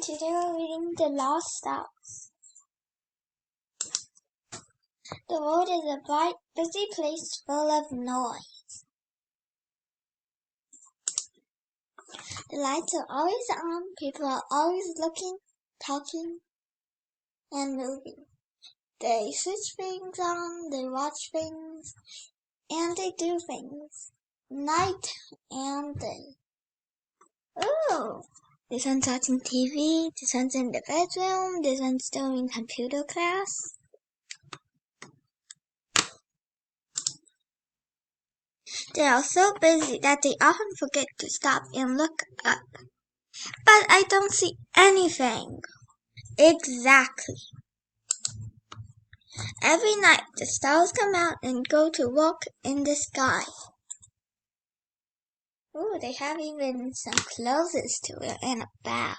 today we're reading The Lost Stars. The world is a bright, busy place full of noise. The lights are always on, people are always looking, talking, and moving. They switch things on, they watch things, and they do things, night and day. Ooh! This one's watching TV, this one's in the bedroom, this one's doing computer class. They are so busy that they often forget to stop and look up. But I don't see anything. Exactly. Every night the stars come out and go to walk in the sky. Ooh, they have even some clothes to wear and a bag.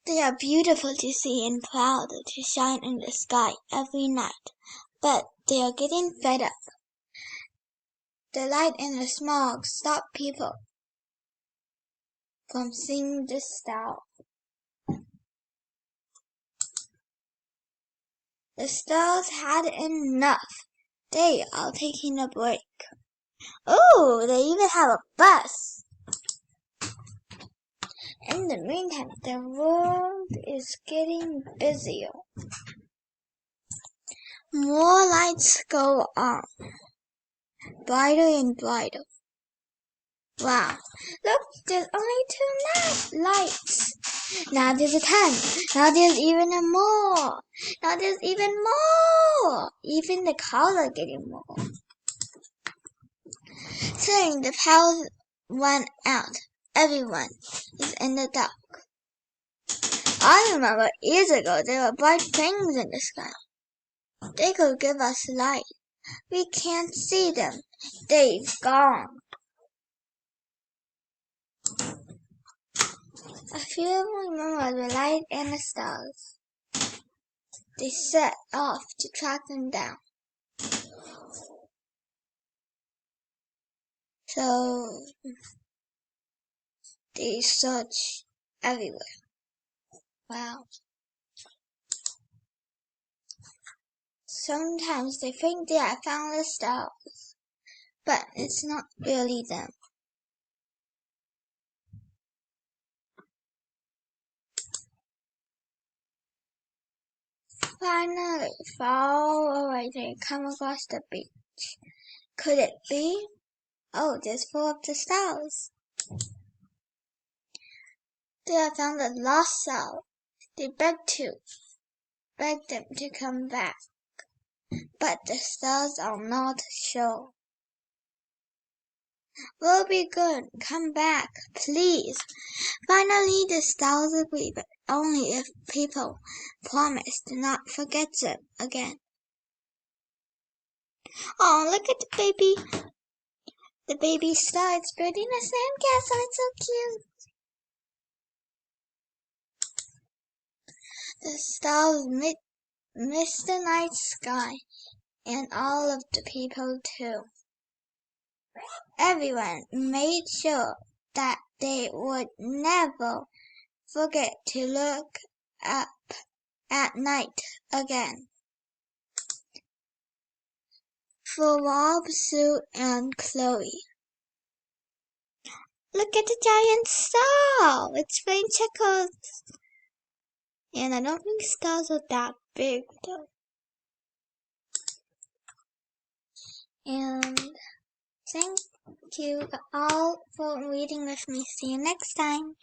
They are beautiful to see and proud to shine in the sky every night, but they are getting fed up. The light and the smog stop people from seeing the stars. The stars had enough. They are taking a break. Oh, they even have a bus. In the meantime, the world is getting busier. More lights go on, brighter and brighter. Wow, look, there's only 2 lights. Now there's a 10. Now there's even more. Now there's even more. Even the cars are getting more. Soon the power went out. Everyone is in the dark. I remember years ago there were bright things in the sky. They could give us light. We can't see them. They've gone. A few remember the light and the stars. They set off to track them down. So they search everywhere. Wow. Sometimes they think they have found the stars, but it's not really them. Finally, far away they come across the beach. Could it be? Oh, there's 4 of the stars. They have found the lost star. They beg them to come back. But the stars are not sure. We'll be good. Come back, please. Finally, the stars agree, but only if people promise to not forget them again. Oh, look at the baby. The baby star is building a sandcastle. It's so cute. The stars miss the night sky, and all of the people too. Everyone made sure that they would never forget to look up at night again. For Rob, Sue, and Chloe. Look at the giant star! It's plain checkers. And I don't think stars are that big though. And thank you all for reading with me. See you next time.